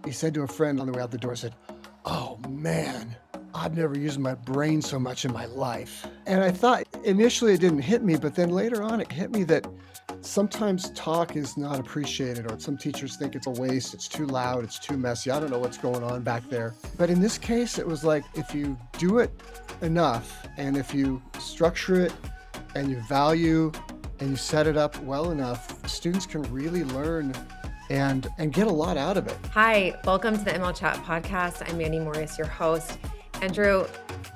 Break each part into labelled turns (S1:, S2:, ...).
S1: He said to a friend on the way out the door, said, "Oh man, I've never used my brain so much in my life." And I thought initially it didn't hit me, but then later on it hit me that sometimes talk is not appreciated, or some teachers think it's a waste, it's too loud, it's too messy. I don't know what's going on back there. But in this case, it was like if you do it enough and if you structure it and you value and you set it up well enough, students can really learn and get a lot out of it.
S2: Hi, welcome to the ML Chat podcast. I'm Mandy Morris, your host. Andrew,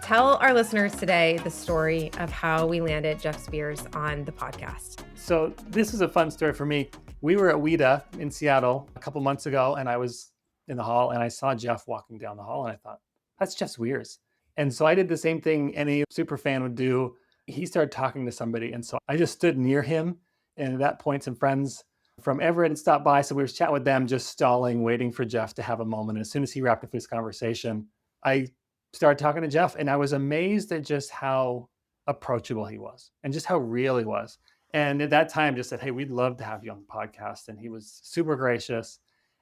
S2: tell our listeners today the story of how we landed Jeff Zwiers on the podcast.
S3: So this is a fun story for me. We were at WIDA in Seattle a couple months ago, and I was in the hall and I saw Jeff walking down the hall and I thought, that's Jeff Zwiers. And so I did the same thing any super fan would do. He started talking to somebody. And so I just stood near him. And at that point, some friends from Everett had stopped by. So we were chatting with them, just stalling, waiting for Jeff to have a moment. And as soon as he wrapped up his conversation, I started talking to Jeff. And I was amazed at just how approachable he was and just how real he was. And at that time, just said, hey, we'd love to have you on the podcast. And he was super gracious.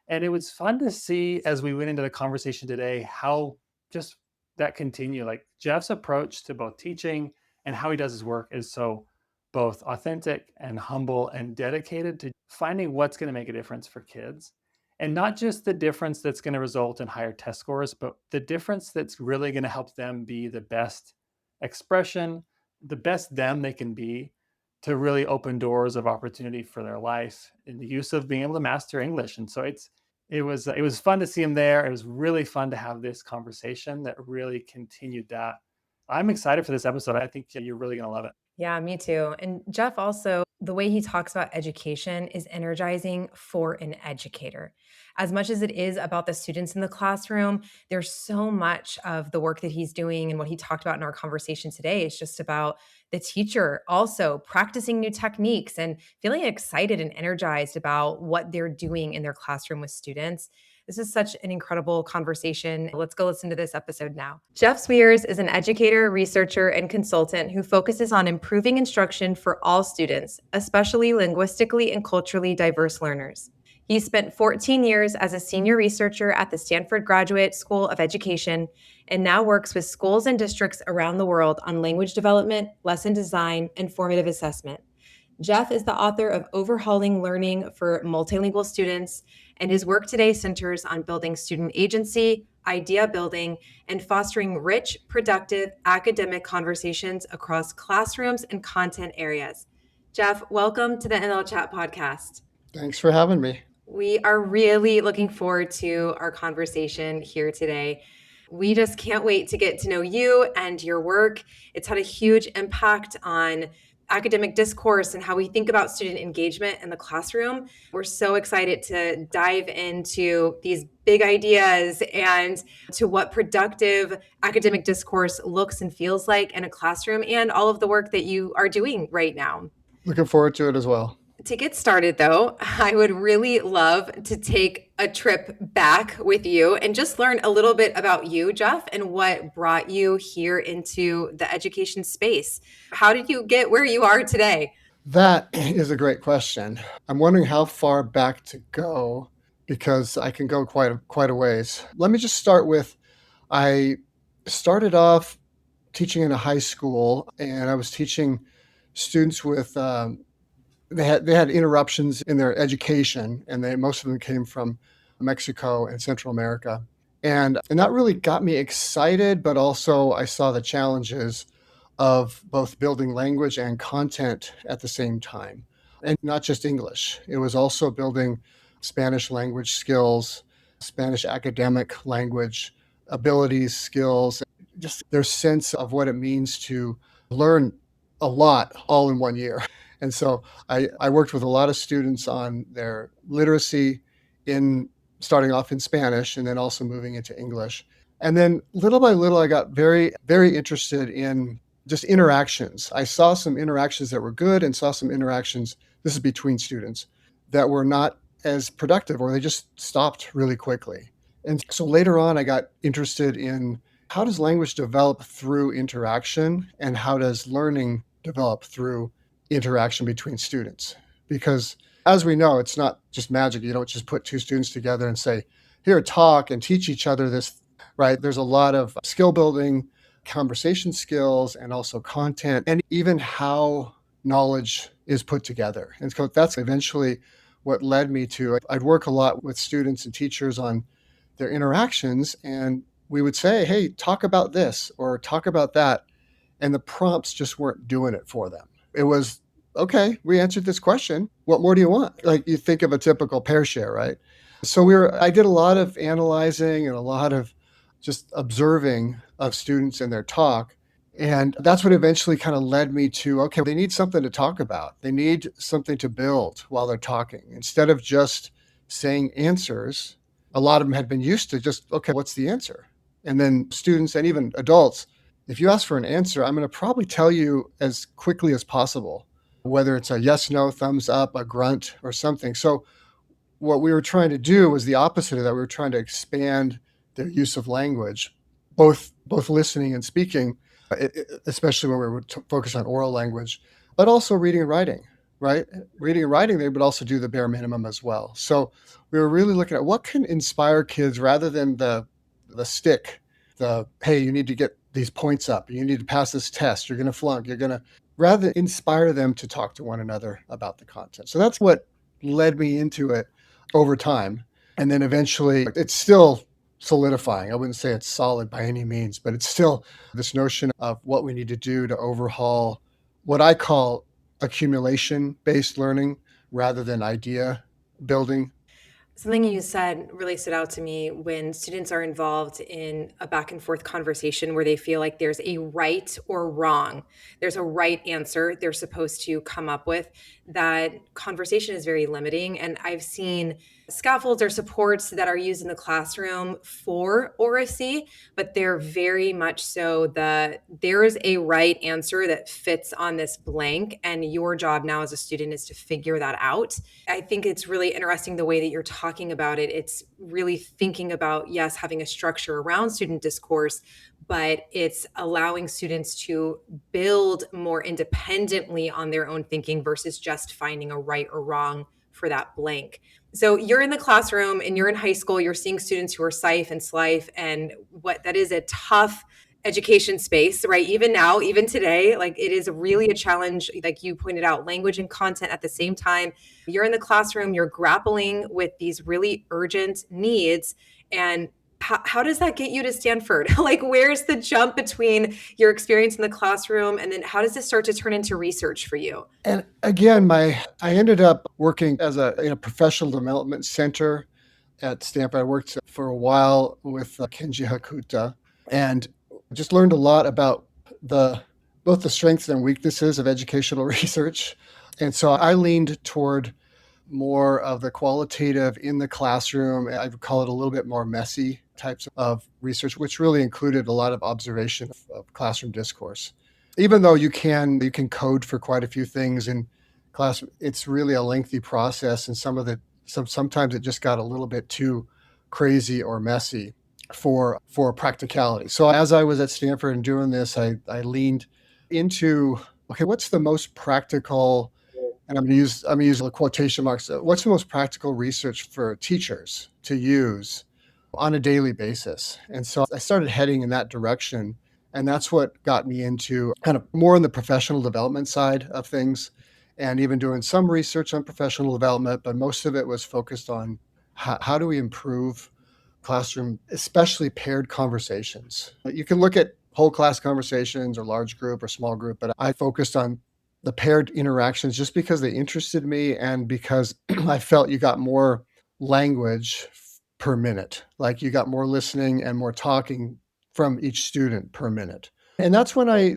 S3: And it was fun to see as we went into the conversation today, how just that continue. Like Jeff's approach to both teaching and how he does his work is so both authentic and humble and dedicated to finding what's going to make a difference for kids. And not just the difference that's going to result in higher test scores, but the difference that's really going to help them be the best expression, the best them they can be, to really open doors of opportunity for their life in the use of being able to master English. And so it was fun to see him there. It was really fun to have this conversation that really continued that. I'm excited for this episode. I think you're really going to love it.
S2: Yeah, me too. And Jeff also, the way he talks about education is energizing for an educator. As much as it is about the students in the classroom, there's so much of the work that he's doing and what he talked about in our conversation today is just about the teacher also practicing new techniques and feeling excited and energized about what they're doing in their classroom with students. This is such an incredible conversation. Let's go listen to this episode now. Jeff Zwiers is an educator, researcher, and consultant who focuses on improving instruction for all students, especially linguistically and culturally diverse learners. He spent 14 years as a senior researcher at the Stanford Graduate School of Education and now works with schools and districts around the world on language development, lesson design, and formative assessment. Jeff is the author of Overhauling Learning for Multilingual Students, and his work today centers on building student agency, idea building, and fostering rich, productive academic conversations across classrooms and content areas. Jeff, welcome to the NL Chat podcast.
S1: Thanks for having me.
S2: We are really looking forward to our conversation here today. We just can't wait to get to know you and your work. It's had a huge impact on academic discourse and how we think about student engagement in the classroom. We're so excited to dive into these big ideas and to what productive academic discourse looks and feels like in a classroom and all of the work that you are doing right now.
S1: Looking forward to it as well.
S2: To get started, though, I would really love to take a trip back with you and just learn a little bit about you, Jeff, and what brought you here into the education space. How did you get where you are today?
S1: That is a great question. I'm wondering how far back to go because I can go quite a ways. Let me just start with, I started off teaching in a high school, and I was teaching students with they had interruptions in their education, and most of them came from Mexico and Central America. And that really got me excited, but also I saw the challenges of both building language and content at the same time. And not just English. It was also building Spanish language skills, Spanish academic language abilities, skills, just their sense of what it means to learn a lot all in 1 year. And so I worked with a lot of students on their literacy in starting off in Spanish and then also moving into English. And then little by little, I got very, very interested in just interactions. I saw some interactions that were good and saw some interactions, this is between students, that were not as productive or they just stopped really quickly. And so later on, I got interested in how does language develop through interaction and how does learning develop through interaction between students? Because as we know, it's not just magic. You don't just put two students together and say, here talk and teach each other this, right? There's a lot of skill building, conversation skills, and also content, and even how knowledge is put together. And so that's eventually what led me to, I'd work a lot with students and teachers on their interactions, and we would say, hey, talk about this or talk about that. And the prompts just weren't doing it for them. It was, okay, we answered this question. What more do you want? Like you think of a typical pair share, right? So I did a lot of analyzing and a lot of just observing of students and their talk. And that's what eventually kind of led me to, okay, they need something to talk about. They need something to build while they're talking. Instead of just saying answers, a lot of them had been used to just, okay, what's the answer? And then students and even adults, if you ask for an answer, I'm going to probably tell you as quickly as possible, whether it's a yes, no, thumbs up, a grunt, or something. So what we were trying to do was the opposite of that. We were trying to expand their use of language, both listening and speaking, especially when we were focused on oral language, but also reading and writing, right? Reading and writing, they would also do the bare minimum as well. So we were really looking at what can inspire kids rather than the stick, the, hey, you need to get these points up, you need to pass this test, you're going to flunk, you're going to, rather inspire them to talk to one another about the content. So that's what led me into it over time. And then eventually it's still solidifying. I wouldn't say it's solid by any means, but it's still this notion of what we need to do to overhaul what I call accumulation-based learning rather than idea building.
S2: Something you said really stood out to me when students are involved in a back and forth conversation where they feel like there's a right or wrong. There's a right answer they're supposed to come up with. That conversation is very limiting. And I've seen scaffolds or supports that are used in the classroom for oracy, but they're very much so that there is a right answer that fits on this blank. And your job now as a student is to figure that out. I think it's really interesting the way that you're talking about it. It's really thinking about, yes, having a structure around student discourse, but it's allowing students to build more independently on their own thinking versus just finding a right or wrong for that blank. So you're in the classroom and you're in high school, you're seeing students who are SIFE and SLIFE, and what that is a tough education space, right? Even now, even today, like it is really a challenge. Like you pointed out, language and content at the same time. You're in the classroom, you're grappling with these really urgent needs. And how does that get you to Stanford? Like, where's the jump between your experience in the classroom and then how does this start to turn into research for you?
S1: And again, I ended up working as in a professional development center at Stanford. I worked for a while with Kenji Hakuta and just learned a lot about both the strengths and weaknesses of educational research. And so I leaned toward more of the qualitative in the classroom. I would call it a little bit more messy types of research, which really included a lot of observation of classroom discourse. Even though you can code for quite a few things in class, it's really a lengthy process, and sometimes it just got a little bit too crazy or messy for practicality. So as I was at Stanford and doing this, I leaned into, okay, what's the most practical, and I'm going to use the quotation marks. What's the most practical research for teachers to use on a daily basis? And so I started heading in that direction. And that's what got me into kind of more on the professional development side of things and even doing some research on professional development. But most of it was focused on how do we improve classroom, especially paired conversations. You can look at whole class conversations or large group or small group, but I focused on the paired interactions just because they interested me and because I felt you got more language per minute. Like you got more listening and more talking from each student per minute. And that's when I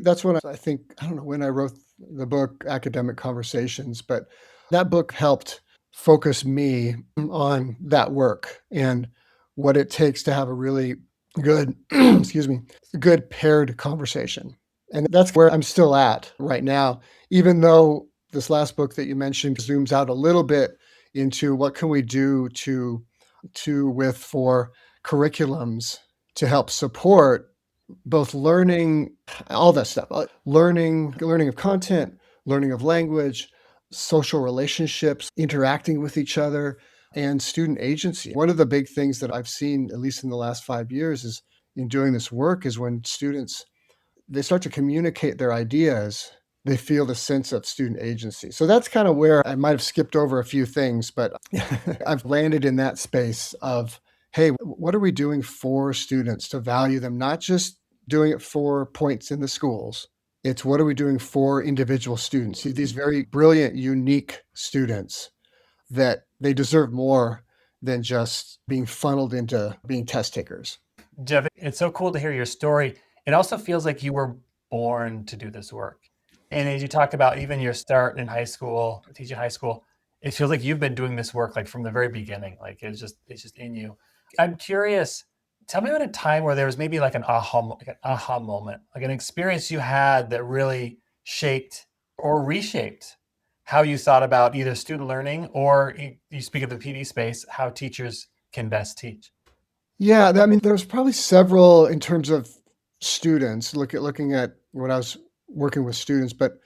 S1: think, I don't know when I wrote the book Academic Conversations, but that book helped focus me on that work and what it takes to have a really good, excuse me, good paired conversation. And that's where I'm still at right now, even though this last book that you mentioned zooms out a little bit into what can we do for curriculums to help support both learning, all that stuff, learning of content, learning of language, social relationships, interacting with each other, and student agency. One of the big things that I've seen, at least in the last 5 years, is in doing this work is when students they start to communicate their ideas, they feel the sense of student agency. So that's kind of where I might have skipped over a few things, but I've landed in that space of, hey, what are we doing for students to value them, not just doing it for points in the schools. It's what are we doing for individual students, these very brilliant, unique students that they deserve more than just being funneled into being test takers.
S3: Jeff, it's so cool to hear your story. It also feels like you were born to do this work. And as you talk about even your start in high school, teaching high school, it feels like you've been doing this work like from the very beginning. Like it's just in you. I'm curious, tell me about a time where there was maybe like an aha moment, like an experience you had that really shaped or reshaped how you thought about either student learning or you speak of the PD space, how teachers can best teach.
S1: Yeah, I mean, there's probably several in terms of students, looking at when I was working with students, but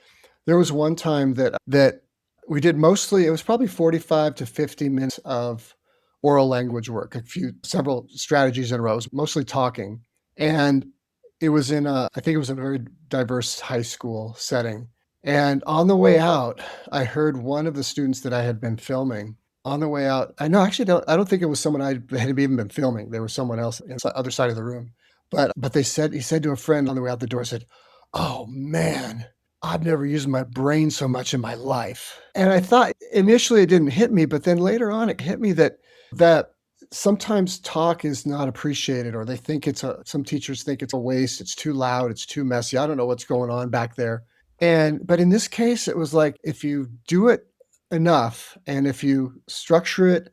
S1: there was one time that we did mostly it was probably 45 to 50 minutes of oral language work, several strategies in a row. It was mostly talking. And it was I think it was in a very diverse high school setting. And on the way out, I heard one of the students that I had been filming on the way out. I know actually I don't think it was someone I had even been filming. There was someone else in the other side of the room. But he said to a friend on the way out the door, said, "Oh man, I've never used my brain so much in my life." And I thought initially it didn't hit me, but then later on it hit me that sometimes talk is not appreciated, or they think some teachers think it's a waste, it's too loud, it's too messy. I don't know what's going on back there. But in this case, it was like if you do it enough and if you structure it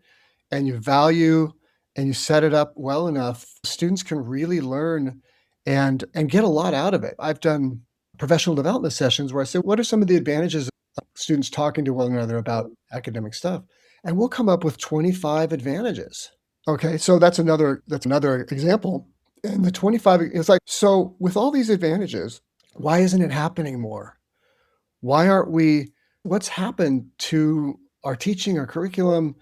S1: and you value and you set it up well enough, students can really learn and get a lot out of it. I've done professional development sessions where I say, what are some of the advantages of students talking to one another about academic stuff? And we'll come up with 25 advantages. Okay, so that's another example. And the 25 is like, so with all these advantages, why isn't it happening more? Why aren't we what's happened to our teaching, our curriculum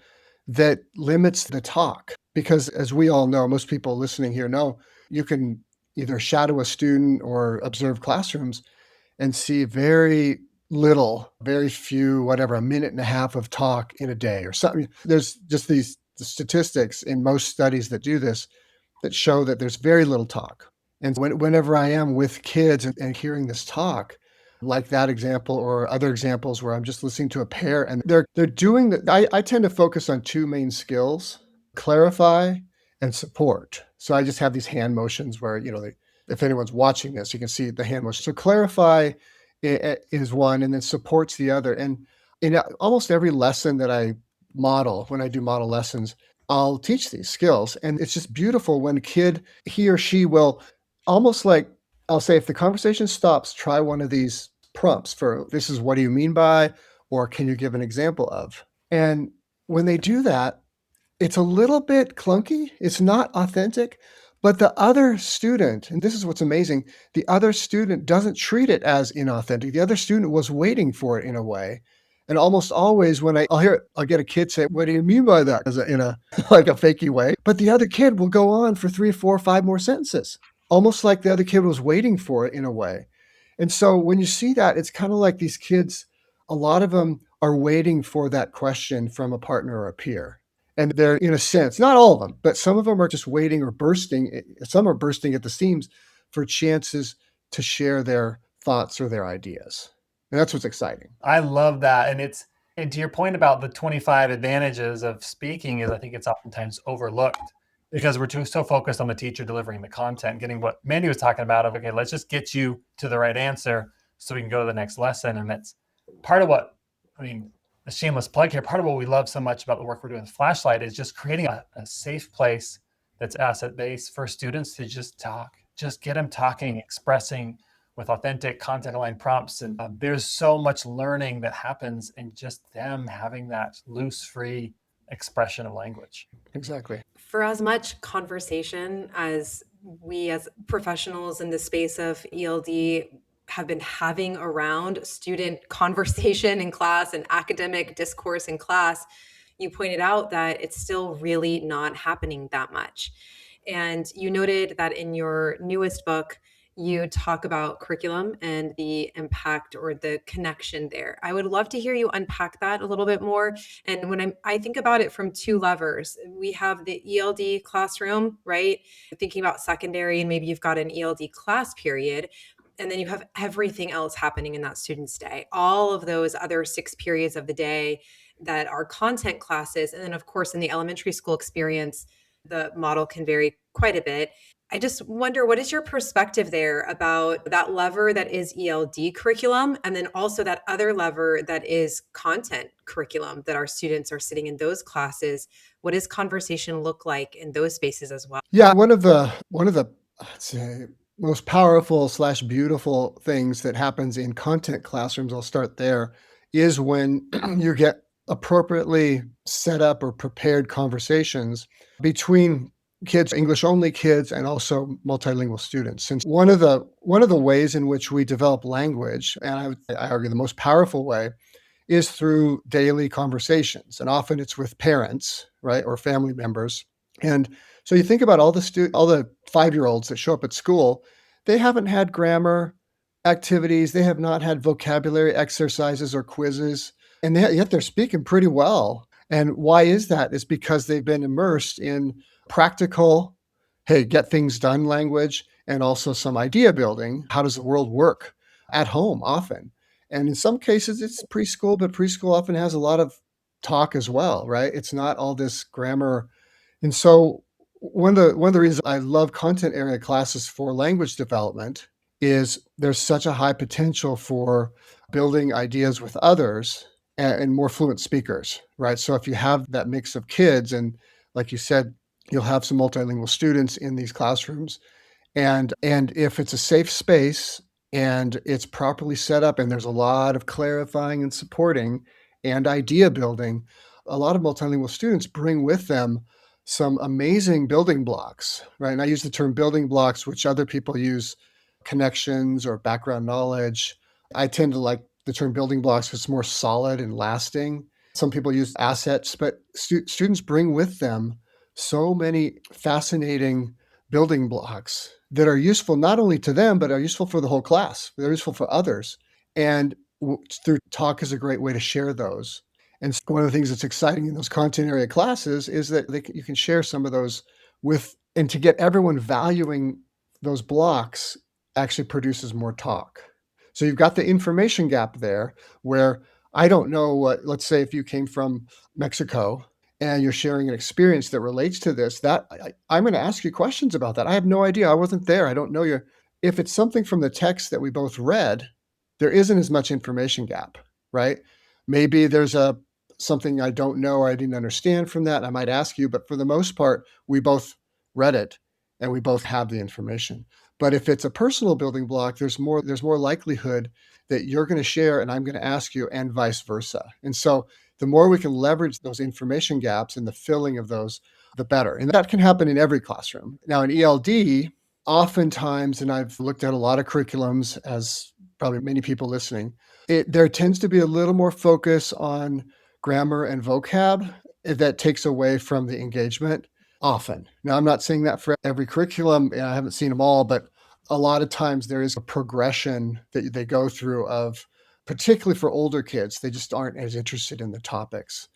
S1: that limits the talk? Because as we all know, most people listening here know, you can either shadow a student or observe classrooms and see very little, very few, whatever, a minute and a half of talk in a day or something. There's just these statistics in most studies that do this that show that there's very little talk. And whenever I am with kids and hearing this talk, like that example or other examples where I'm just listening to a pair and they're doing I tend to focus on two main skills: clarify and support. So I just have these hand motions where, if anyone's watching this, you can see the hand motion. So clarify is one, and then support's the other. And in almost every lesson that I model, when I do model lessons, I'll teach these skills. And it's just beautiful when a kid, he or she will almost like, I'll say, if the conversation stops, try one of these prompts for this is what do you mean by, or can you give an example of? And when they do that, it's a little bit clunky. It's not authentic, but the other student, and this is what's amazing, the other student doesn't treat it as inauthentic. The other student was waiting for it in a way. And almost always when I'll get a kid say, "What do you mean by that?" In a like a fakey way. But the other kid will go on for 3, 4, 5 more sentences, almost like the other kid was waiting for it in a way. And so when you see that, it's kind of like these kids, a lot of them are waiting for that question from a partner or a peer. And they're, in a sense, not all of them, but some of them are just waiting or bursting. Some are bursting at the seams for chances to share their thoughts or their ideas. And that's what's exciting.
S3: I love that. And to your point about the 25 advantages of speaking is I think it's oftentimes overlooked because we're so focused on the teacher delivering the content, getting what Mandy was talking about of, okay, let's just get you to the right answer so we can go to the next lesson. And that's part of what, I mean, a shameless plug here, part of what we love so much about the work we're doing with Flashlight is just creating a safe place that's asset-based for students to just talk, just get them talking, expressing with authentic content aligned prompts. And there's so much learning that happens in just them having that loose, free expression of language.
S1: Exactly.
S2: For as much conversation as we as professionals in the space of ELD have been having around student conversation in class and academic discourse in class, you pointed out that it's still really not happening that much. And you noted that in your newest book, you talk about curriculum and the impact or the connection there. I would love to hear you unpack that a little bit more. And I think about it from two levers, we have the ELD classroom, right? Thinking about secondary, and maybe you've got an ELD class period. And then you have everything else happening in that student's day, all of those other 6 periods of the day that are content classes. And then, of course, in the elementary school experience, the model can vary quite a bit. I just wonder, what is your perspective there about that lever that is ELD curriculum, and then also that other lever that is content curriculum that our students are sitting in those classes? What does conversation look like in those spaces as well?
S1: Yeah, one of the I'd say most powerful slash beautiful things that happens in content classrooms, I'll start there, is when you get appropriately set up or prepared conversations between kids, English only kids, and also multilingual students. Since one of the ways in which we develop language, and I argue the most powerful way, is through daily conversations, and often it's with parents, right, or family members. And so you think about all the 5-year-olds that show up at school, they haven't had grammar activities, they have not had vocabulary exercises or quizzes, and yet they're speaking pretty well. And why is that? Is because they've been immersed in practical, hey, get things done language, and also some idea building. How does the world work at home often? And in some cases, it's preschool, but preschool often has a lot of talk as well, right? It's not all this grammar. And so one of the reasons I love content area classes for language development is there's such a high potential for building ideas with others and more fluent speakers, right? So if you have that mix of kids, and like you said, you'll have some multilingual students in these classrooms, and if it's a safe space and it's properly set up and there's a lot of clarifying and supporting and idea building, a lot of multilingual students bring with them some amazing building blocks, right? And I use the term building blocks, which other people use connections or background knowledge. I tend to like the term building blocks because it's more solid and lasting. Some people use assets, but students bring with them so many fascinating building blocks that are useful not only to them, but are useful for the whole class. They're useful for others. And through talk is a great way to share those. And one of the things that's exciting in those content area classes is that you can share some of those with, and to get everyone valuing those blocks actually produces more talk. So you've got the information gap there where I don't know what, let's say if you came from Mexico and you're sharing an experience that relates to this, that I'm going to ask you questions about that. I have no idea. I wasn't there. I don't know you. If it's something from the text that we both read, there isn't as much information gap, right? Maybe there's something I don't know or I didn't understand from that. I might ask you, but for the most part, we both read it and we both have the information. But if it's a personal building block, there's more likelihood that you're going to share and I'm going to ask you, and vice versa. And so the more we can leverage those information gaps and the filling of those, the better. And that can happen in every classroom. Now in ELD, oftentimes, and I've looked at a lot of curriculums, as probably many people listening, there tends to be a little more focus on grammar and vocab that takes away from the engagement often. Now, I'm not saying that for every curriculum, and I haven't seen them all, but a lot of times there is a progression that they go through of, particularly for older kids, they just aren't as interested in the topics.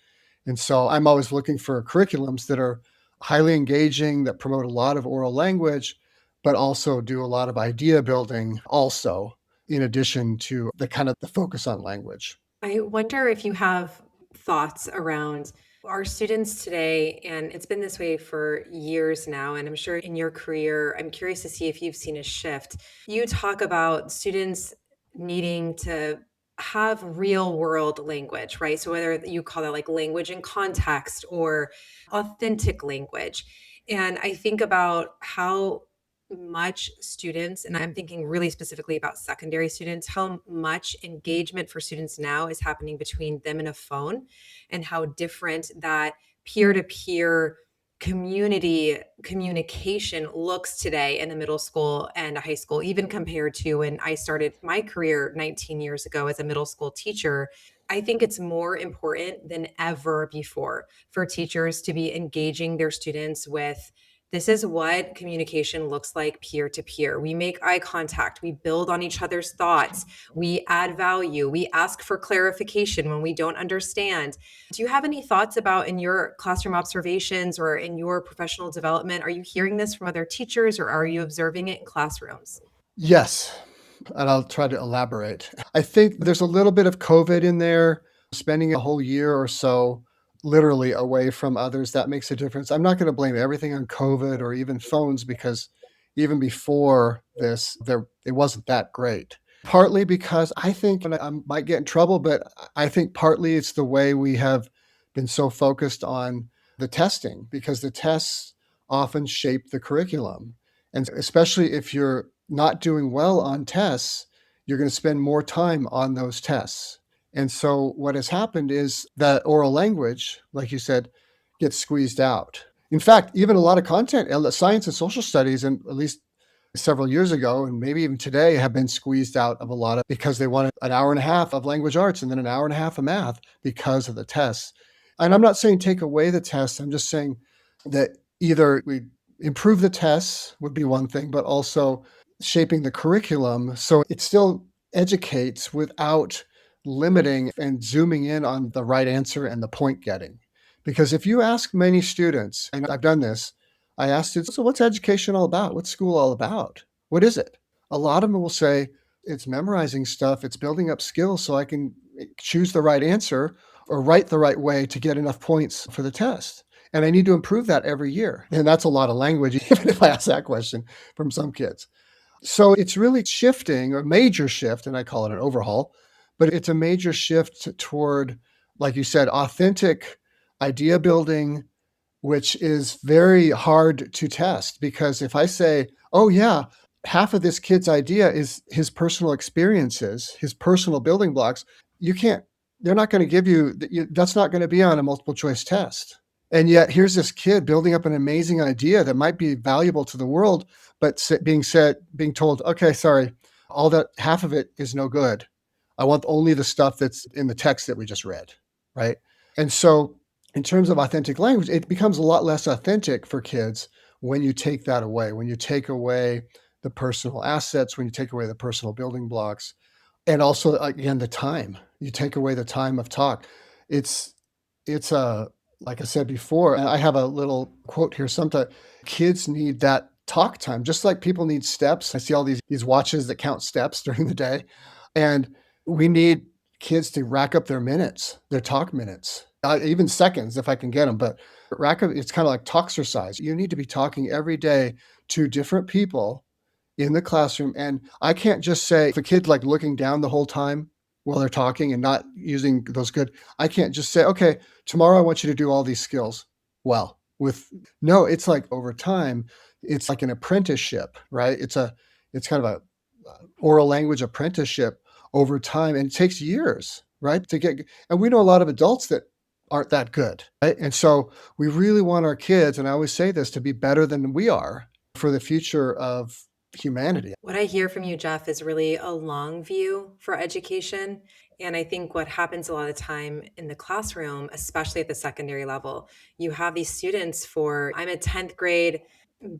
S1: And so I'm always looking for curriculums that are highly engaging, that promote a lot of oral language, but also do a lot of idea building also, in addition to the kind of the focus on language.
S2: I wonder if you have thoughts around our students today, and it's been this way for years now, and I'm sure in your career, I'm curious to see if you've seen a shift. You talk about students needing to have real world language, right? So whether you call that like language in context or authentic language. And I think about how much students, and I'm thinking really specifically about secondary students, how much engagement for students now is happening between them and a phone, and how different that peer to peer community communication looks today in the middle school and high school, even compared to when I started my career 19 years ago as a middle school teacher. I think it's more important than ever before for teachers to be engaging their students with, this is what communication looks like peer to peer. We make eye contact, we build on each other's thoughts, we add value, we ask for clarification when we don't understand. Do you have any thoughts about, in your classroom observations or in your professional development, are you hearing this from other teachers or are you observing it in classrooms?
S1: Yes, and I'll try to elaborate. I think there's a little bit of COVID in there, spending a whole year or so literally away from others, that makes a difference. I'm not gonna blame everything on COVID or even phones because even before this, it wasn't that great. Partly because I think, and I might get in trouble, but I think partly it's the way we have been so focused on the testing because the tests often shape the curriculum. And especially if you're not doing well on tests, you're going to spend more time on those tests. And so what has happened is that oral language, like you said, gets squeezed out. In fact, even a lot of content, science and social studies, and at least several years ago, and maybe even today, have been squeezed out of a lot of because they wanted an hour and a half of language arts and then an hour and a half of math because of the tests. And I'm not saying take away the tests. I'm just saying that either we improve the tests would be one thing, but also shaping the curriculum so it still educates without limiting and zooming in on the right answer and the point getting. Because if you ask many students, and I've done this, I asked students, so what's education all about? What's school all about? What is it? A lot of them will say, it's memorizing stuff, it's building up skills so I can choose the right answer or write the right way to get enough points for the test. And I need to improve that every year. And that's a lot of language, even if I ask that question from some kids. So it's really shifting, a major shift, and I call it an overhaul, but it's a major shift toward, like you said, authentic idea building, which is very hard to test because if I say, oh, yeah, half of this kid's idea is his personal experiences, his personal building blocks, you can't, they're not going to give you, that's not going to be on a multiple choice test. And yet here's this kid building up an amazing idea that might be valuable to the world, but being told, okay, sorry, all that half of it is no good. I want only the stuff that's in the text that we just read, right? And so in terms of authentic language, it becomes a lot less authentic for kids when you take that away, when you take away the personal assets, when you take away the personal building blocks, and also again the time. You take away the time of talk. It's it's a like I said before, and I have a little quote here. Sometimes kids need that talk time, just like people need steps. I see all these watches that count steps during the day, and we need kids to rack up their minutes, their talk minutes, even seconds if I can get them. But rack up, it's kind of like talk exercise. You need to be talking every day to different people in the classroom. And I can't just say, if a kid like looking down the whole time while they're talking and not using those good, I can't just say, okay, tomorrow I want you to do all these skills. Well, with no, it's like over time, it's like an apprenticeship, right? It's kind of a oral language apprenticeship over time. And it takes years, right? And we know a lot of adults that aren't that good, right? And so we really want our kids, and I always say this, to be better than we are for the future of humanity.
S2: What I hear from you, Jeff, is really a long view for education. And I think what happens a lot of the time in the classroom, especially at the secondary level, you have these students for, I'm a 10th grade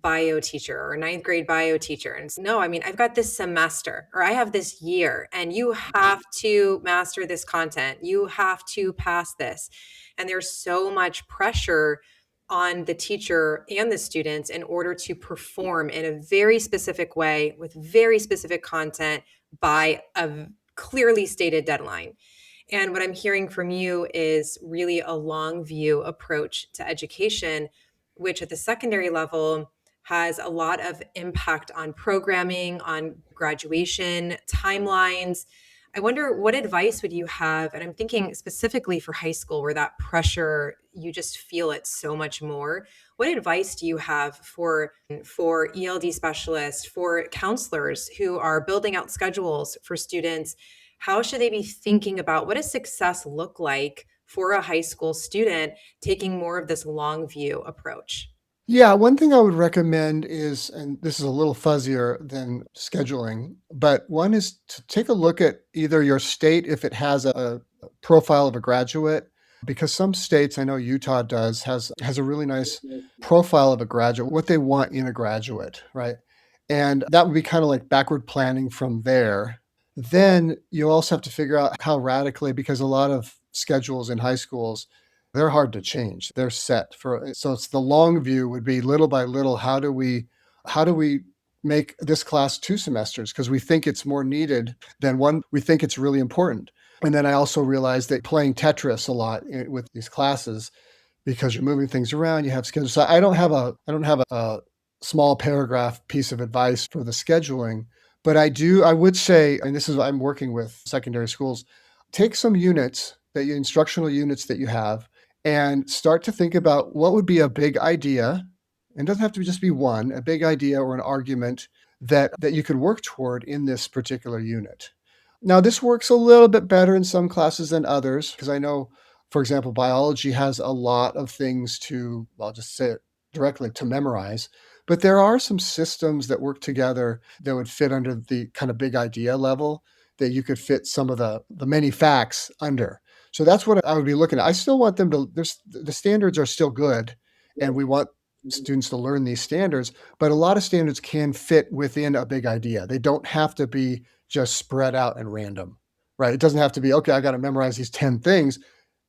S2: bio teacher or ninth grade bio teacher. And it's, no, I mean, I've got this semester or I have this year and you have to master this content. You have to pass this. And there's so much pressure on the teacher and the students in order to perform in a very specific way with very specific content by a clearly stated deadline. And what I'm hearing from you is really a long view approach to education, which at the secondary level has a lot of impact on programming, on graduation, timelines. I wonder, what advice would you have? And I'm thinking specifically for high school where that pressure, you just feel it so much more. What advice do you have for ELD specialists, for counselors who are building out schedules for students? How should they be thinking about what does success look like for a high school student taking more of this long view approach?
S1: Yeah, one thing I would recommend is, and this is a little fuzzier than scheduling, but one is to take a look at either your state if it has a profile of a graduate, because some states, I know Utah does, has a really nice profile of a graduate, what they want in a graduate, right? And that would be kind of like backward planning from there. Then you also have to figure out how radically, because a lot of schedules in high schools they're hard to change. They're set for so it's the long view would be little by little, how do we make this class 2 semesters because we think it's more needed than one. We think it's really important. And then I also realized that playing Tetris a lot with these classes because you're moving things around, you have schedules. So I don't have a small paragraph piece of advice for the scheduling, but I would say, and this is I'm working with secondary schools, take some units that you instructional units that you have and start to think about what would be a big idea. And it doesn't have to just be one, a big idea or an argument that you could work toward in this particular unit. Now, this works a little bit better in some classes than others because I know for example, biology has a lot of things to, I'll just say it directly, to memorize. But there are some systems that work together that would fit under the kind of big idea level that you could fit some of the many facts under. So that's what I would be looking at. I still want them to, the standards are still good, and we want students to learn these standards, but a lot of standards can fit within a big idea. They don't have to be just spread out and random, right? It doesn't have to be, okay, I got to memorize these 10 things.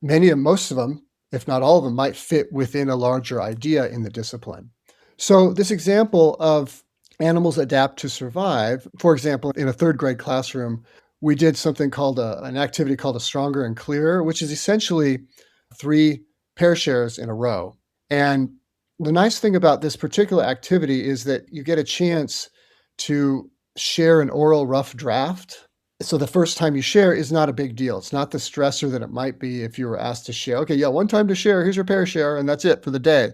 S1: Most of them, if not all of them, might fit within a larger idea in the discipline. So, this example of animals adapt to survive, for example, in a third grade classroom, we did something called an activity called a stronger and clearer, which is essentially three pair shares in a row. And the nice thing about this particular activity is that you get a chance to share an oral rough draft. So the first time you share is not a big deal. It's not the stressor that it might be if you were asked to share. Okay, yeah, one time to share, here's your pair share, and that's it for the day.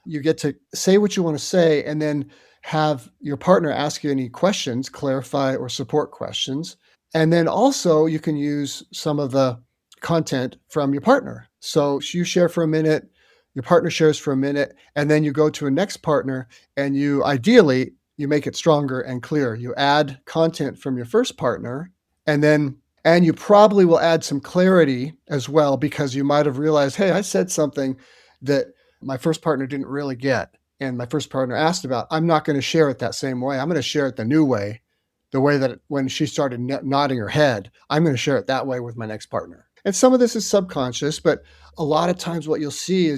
S1: You get to say what you want to say and then have your partner ask you any questions, clarify or support questions. And then also you can use some of the content from your partner. So you share for a minute, your partner shares for a minute, and then you go to a next partner and you ideally you make it stronger and clearer. You add content from your first partner and then and you probably will add some clarity as well because you might have realized, hey, I said something that my first partner didn't really get and my first partner asked about. I'm not going to share it that same way. I'm going to share it the new way, the way that when she started nodding her head, I'm going to share it that way with my next partner. And some of this is subconscious, but a lot of times what you'll see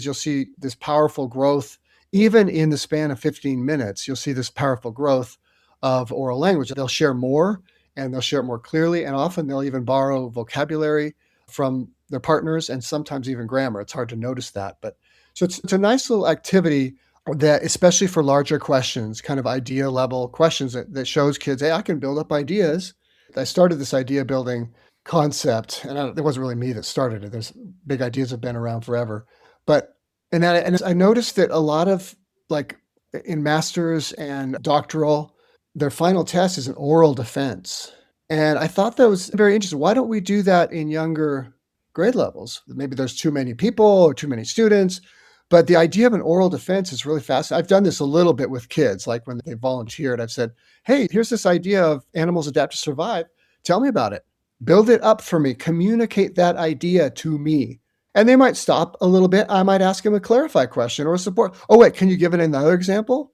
S1: this powerful growth even in the span of 15 minutes. You'll see this powerful growth of oral language. They'll share more and they'll share it more clearly, and often they'll even borrow vocabulary from their partners and sometimes even grammar. It's hard to notice that, but so it's a nice little activity that, especially for larger questions, kind of idea level questions that shows kids, hey, I can build up ideas. I started this idea building concept, and it wasn't really me that started it. There's big ideas have been around forever, but and I noticed that a lot of like in masters and doctoral, their final test is an oral defense, and I thought that was very interesting. Why don't we do that in younger grade levels? Maybe there's too many people or too many students. But the idea of an oral defense is really fascinating. I've done this a little bit with kids, like when they volunteered, I've said, hey, here's this idea of animals adapt to survive. Tell me about it. Build it up for me. Communicate that idea to me. And they might stop a little bit. I might ask them a clarify question or a support. Oh, wait, can you give it another example?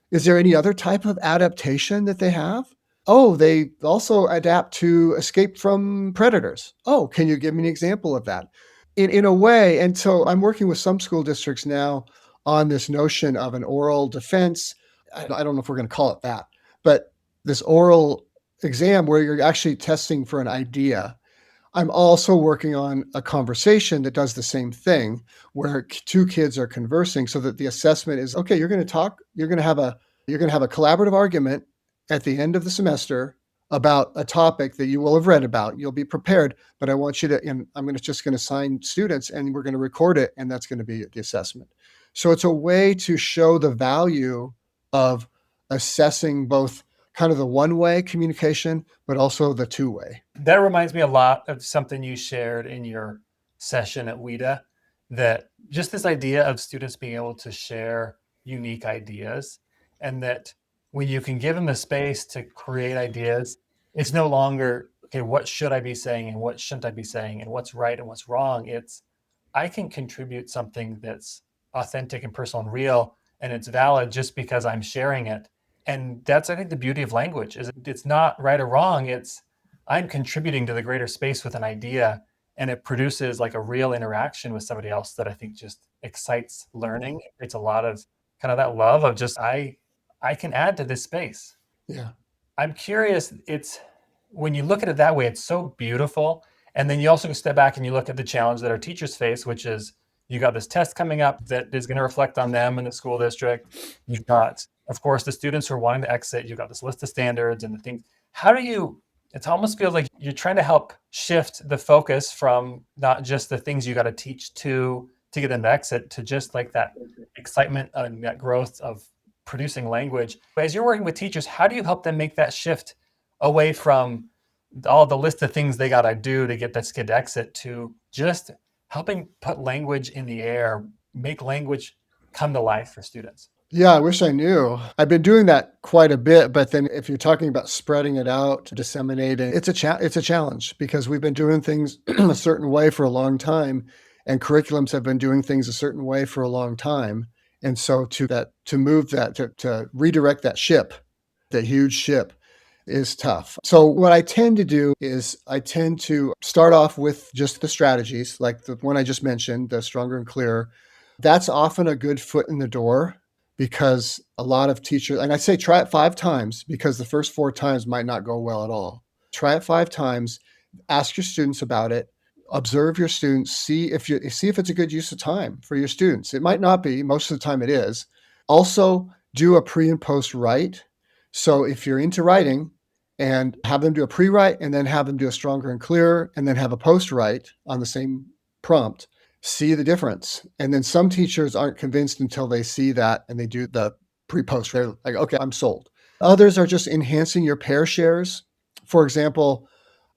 S1: Is there any other type of adaptation that they have? Oh, they also adapt to escape from predators. Oh, can you give me an example of that? In a way, and so I'm working with some school districts now on this notion of an oral defense. I don't know if we're going to call it that, but this oral exam where you're actually testing for an idea. I'm also working on a conversation that does the same thing where two kids are conversing so that the assessment is okay, you're going to talk, you're going to have a collaborative argument at the end of the semester about a topic that you will have read about. You'll be prepared, but I want you to and I'm going to just going to assign students and we're going to record it and that's going to be the assessment. So it's a way to show the value of assessing both kind of the one-way communication but also the two-way.
S3: That reminds me a lot of something you shared in your session at WIDA, that just this idea of students being able to share unique ideas, and that when you can give them the space to create ideas, it's no longer, okay, what should I be saying and what shouldn't I be saying and what's right and what's wrong. It's, I can contribute something that's authentic and personal and real, and it's valid just because I'm sharing it. And that's, I think, the beauty of language is it's not right or wrong. It's, I'm contributing to the greater space with an idea, and it produces like a real interaction with somebody else that I think just excites learning. It's a lot of kind of that love of just, I can add to this space.
S1: Yeah.
S3: I'm curious, it's, when you look at it that way, it's so beautiful. And then you also step back and you look at the challenge that our teachers face, which is you got this test coming up that is going to reflect on them in the school district. You've got, of course, the students who are wanting to exit. You've got this list of standards and the things. How do you, it almost feels like you're trying to help shift the focus from not just the things you got to teach to get them to exit, to just like that excitement and that growth of producing language. But as you're working with teachers, how do you help them make that shift away from all the list of things they got to do to get this kid to exit to just helping put language in the air, make language come to life for students?
S1: Yeah, I wish I knew. I've been doing that quite a bit, but then if you're talking about spreading it out, disseminating, it's a challenge because we've been doing things a certain way for a long time, and curriculums have been doing things a certain way for a long time. And so to redirect that ship, that huge ship, is tough. So what I tend to do is I tend to start off with just the strategies, like the one I just mentioned, the stronger and clearer. That's often a good foot in the door because a lot of teachers, and I say try it 5 times because the first 4 times might not go well at all. Try it 5 times, ask your students about it, observe your students, see if it's a good use of time for your students. It might not be, most of the time it is. Also, do a pre and post write. So if you're into writing, and have them do a pre-write and then have them do a stronger and clearer and then have a post-write on the same prompt, see the difference. And then some teachers aren't convinced until they see that and they do the pre-post. They're like, okay, I'm sold. Others are just enhancing your pair shares. For example,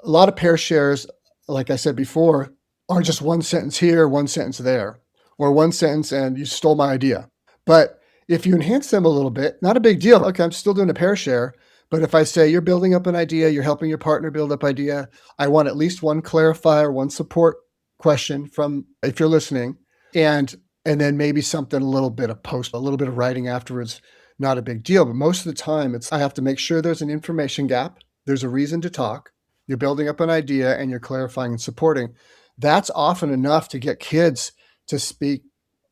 S1: a lot of pair shares, like I said before, are just one sentence here, one sentence there, or one sentence and you stole my idea. But if you enhance them a little bit, not a big deal. Okay, I'm still doing a pair share. But if I say you're building up an idea, you're helping your partner build up idea, I want at least one clarifier, one support question from, if you're listening, and then maybe something, a little bit of writing afterwards, not a big deal. But most of the time I have to make sure there's an information gap. There's a reason to talk. You're building up an idea and you're clarifying and supporting. That's often enough to get kids to speak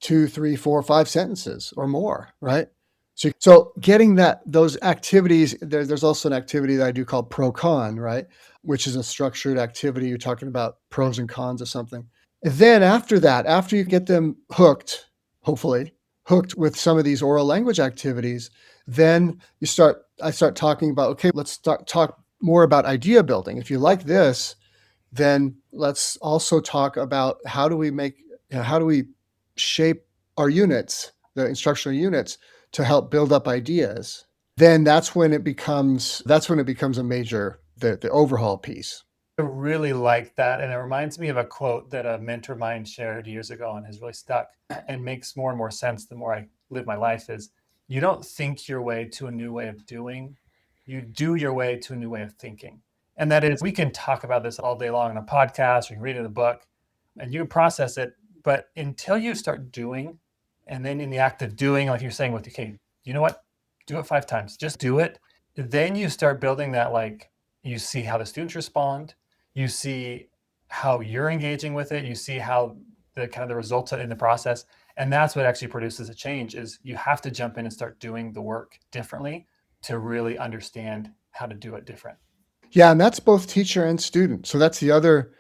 S1: 2, 3, 4, 5 sentences or more, right? So getting those activities, there's also an activity that I do called pro-con, right? Which is a structured activity. You're talking about pros and cons of something. And then after that, after you get them hooked, hopefully hooked with some of these oral language activities, then I start talking about, okay, let's talk more about idea building. If you like this, then let's also talk about how do we shape our units, the instructional units, to help build up ideas. Then that's when it becomes a major, the overhaul piece.
S3: I really like that. And it reminds me of a quote that a mentor of mine shared years ago and has really stuck and makes more and more sense the more I live my life is, you don't think your way to a new way of doing, you do your way to a new way of thinking. And that is, we can talk about this all day long in a podcast, or you can read it in a book and you can process it. But until you start doing, and then in the act of doing, like you're saying with, okay, you know what? Do it 5 times, just do it. Then you start building that, like, you see how the students respond, you see how you're engaging with it, you see how the kind of the results in the process. And that's what actually produces a change, is you have to jump in and start doing the work differently to really understand how to do it different.
S1: Yeah, and that's both teacher and student. So that's the other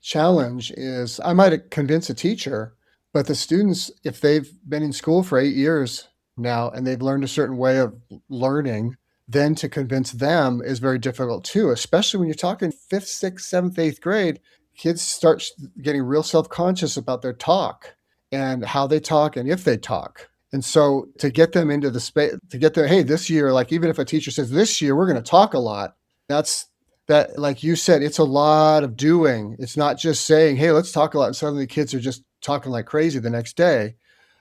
S1: challenge is I might convince a teacher, but the students, if they've been in school for 8 years now and they've learned a certain way of learning, then to convince them is very difficult too, especially when you're talking 5th, 6th, 7th, 8th grade. Kids start getting real self-conscious about their talk and how they talk and if they talk. And so to get them into the space, to get there, hey, this year, like even if a teacher says this year we're going to talk a lot, that, like you said, it's a lot of doing. It's not just saying, hey, let's talk a lot. And suddenly the kids are just talking like crazy the next day.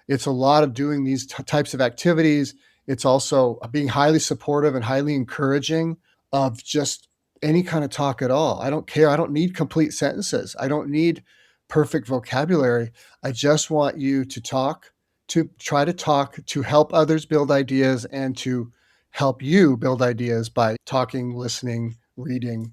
S1: It's a lot of doing these types of activities. It's also being highly supportive and highly encouraging of just any kind of talk at all. I don't care. I don't need complete sentences. I don't need perfect vocabulary. I just want you to talk, to try to talk, to help others build ideas and to help you build ideas by talking, listening, reading.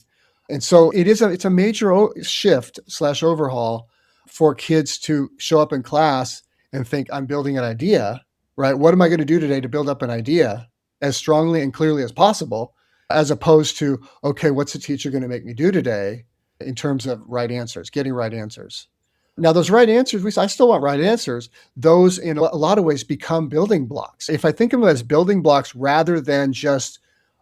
S1: And so it's a major shift slash overhaul for kids to show up in class and think, I'm building an idea, right? What am I going to do today to build up an idea as strongly and clearly as possible, as opposed to, okay, what's the teacher going to make me do today in terms of right answers, getting right answers? Now, those right answers, I still want right answers. Those, in a lot of ways, become building blocks. If I think of them as building blocks rather than just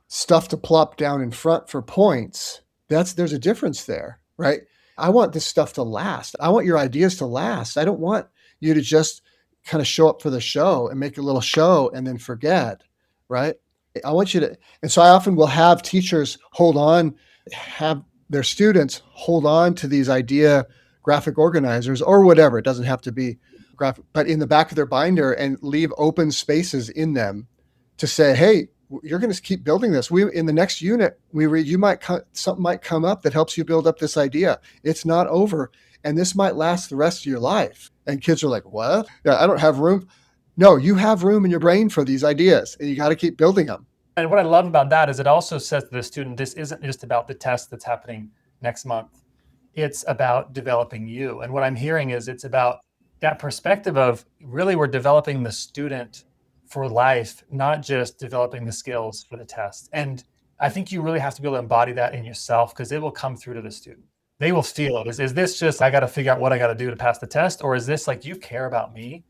S1: stuff to plop down in front for points, there's a difference there, right? I want this stuff to last. I want your ideas to last. I don't want you to just kind of show up for the show and make a little show and then forget, right? I want you to, and so I often will have teachers have their students hold on to these idea graphic organizers or whatever. It doesn't have to be graphic, but in the back of their binder, and leave open spaces in them to say, hey, you're going to keep building this. In the next unit we read, something might come up that helps you build up this idea. It's not over, and this might last the rest of your life. And kids are like, what? Yeah, I don't have room. No, you have room in your brain for these ideas, and you got to keep building them.
S3: And what I love about that is it also says to the student, this isn't just about the test that's happening next month. It's about developing you. And what I'm hearing is it's about that perspective of really we're developing the student for life, not just developing the skills for the test. And I think you really have to be able to embody that in yourself, because it will come through to the student. They will feel it. Is this just, I got to figure out what I got to do to pass the test? Or is this like, you care about me?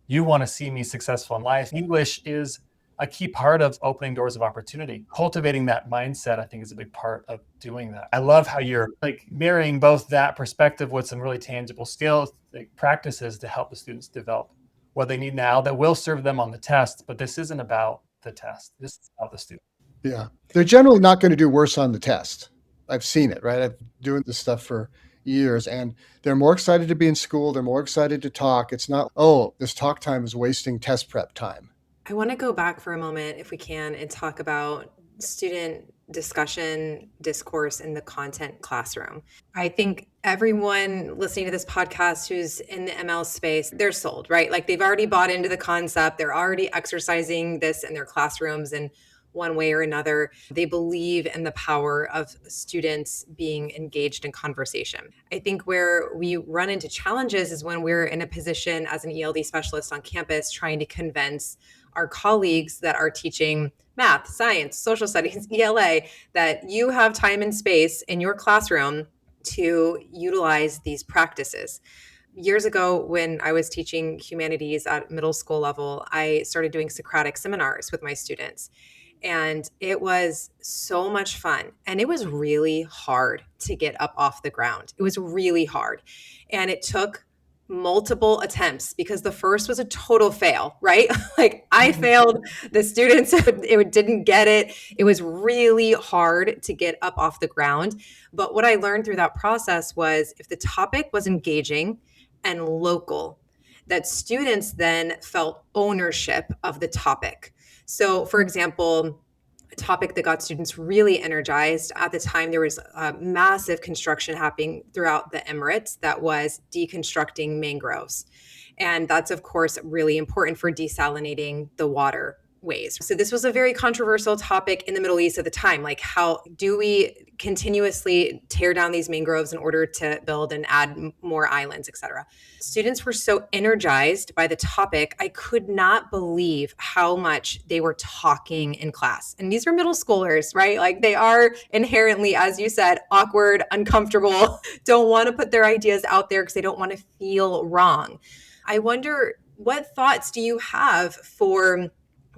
S3: You want to see me successful in life? English is a key part of opening doors of opportunity. Cultivating that mindset, I think, is a big part of doing that. I love how you're like marrying both that perspective with some really tangible skills, like practices to help the students develop what they need now that will serve them on the test. But this isn't about the test. This is about the student.
S1: Yeah. They're generally not going to do worse on the test. I've seen it, right? I've been doing this stuff for years, and they're more excited to be in school. They're more excited to talk. It's not, oh, this talk time is wasting test prep time.
S2: I want to go back for a moment, if we can, and talk about student discussion, discourse in the content classroom. I think everyone listening to this podcast who's in the ML space, they're sold, right? Like they've already bought into the concept. They're already exercising this in their classrooms in one way or another. They believe in the power of students being engaged in conversation. I think where we run into challenges is when we're in a position as an ELD specialist on campus trying to convince our colleagues that are teaching math, science, social studies, ELA, that you have time and space in your classroom to utilize these practices. Years ago, when I was teaching humanities at middle school level, I started doing Socratic seminars with my students. And it was so much fun. And it was really hard to get up off the ground. It was really hard. And it took multiple attempts because the first was a total fail, right? Like I failed, the students it didn't get it. It was really hard to get up off the ground. But what I learned through that process was if the topic was engaging and local, that students then felt ownership of the topic. So, for example, a topic that got students really energized at the time, there was a massive construction happening throughout the Emirates that was deconstructing mangroves. And that's, of course, really important for desalinating the water ways. So this was a very controversial topic in the Middle East at the time. Like, how do we continuously tear down these mangroves in order to build and add more islands, et cetera? Students were so energized by the topic. I could not believe how much they were talking in class. And these are middle schoolers, right? Like they are inherently, as you said, awkward, uncomfortable, don't want to put their ideas out there because they don't want to feel wrong. I wonder, what thoughts do you have for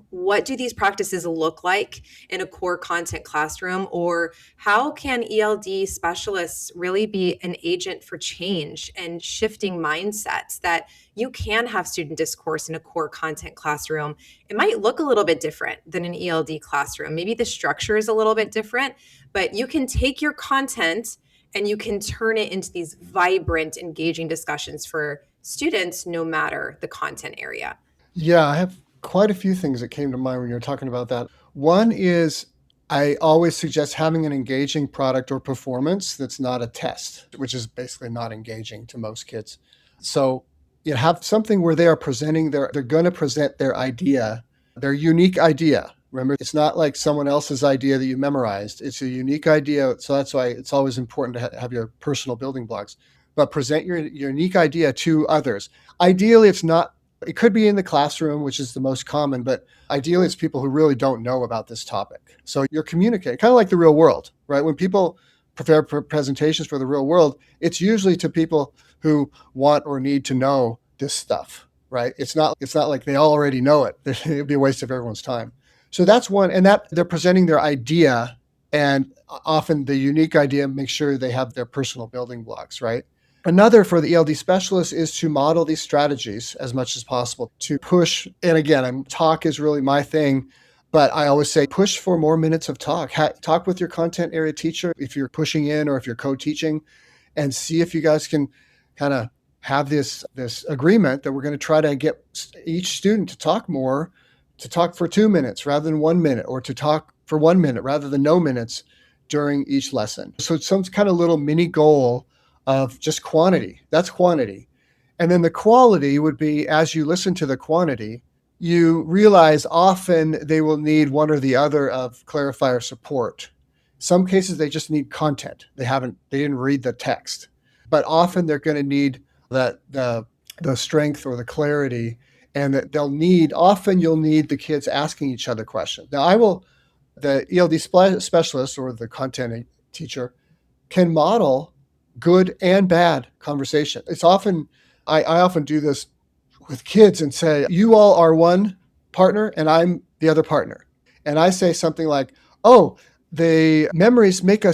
S2: what do these practices look like in a core content classroom? Or how can ELD specialists really be an agent for change and shifting mindsets that you can have student discourse in a core content classroom? It might look a little bit different than an ELD classroom. Maybe the structure is a little bit different, but you can take your content and you can turn it into these vibrant, engaging discussions for students no matter the content area?
S1: Yeah, I have quite a few things that came to mind when you were talking about that. One is I always suggest having an engaging product or performance that's not a test, which is basically not engaging to most kids. So you have something where they are presenting they're going to present their idea, their unique idea. Remember, it's not like someone else's idea that you memorized. It's a unique idea. So that's why it's always important to have your personal building blocks. But present your unique idea to others. Ideally, it could be in the classroom, which is the most common, but ideally it's people who really don't know about this topic. So you're communicating, kind of like the real world, right? When people prepare presentations for the real world, it's usually to people who want or need to know this stuff, right? It's not like they already know it. It'd be a waste of everyone's time. So that's one, and that they're presenting their idea, and often the unique idea makes sure they have their personal building blocks, right? Another for the ELD specialist is to model these strategies as much as possible to push. And again, talk is really my thing, but I always say push for more minutes of talk. Talk with your content area teacher if you're pushing in or if you're co-teaching, and see if you guys can kind of have this agreement that we're going to try to get each student to talk more, to talk for 2 minutes rather than 1 minute, or to talk for 1 minute rather than no minutes during each lesson. So it's some kind of little mini goal of just quantity. That's quantity. And then the quality would be, as you listen to the quantity, you realize often they will need one or the other of clarifier support. Some cases they just need content. They didn't read the text. But often they're going to need the strength or the clarity, and that often you'll need the kids asking each other questions. Now the ELD specialist or the content teacher can model good and bad conversation. I often do this with kids and say, you all are one partner and I'm the other partner. And I say something like, oh, I think memories make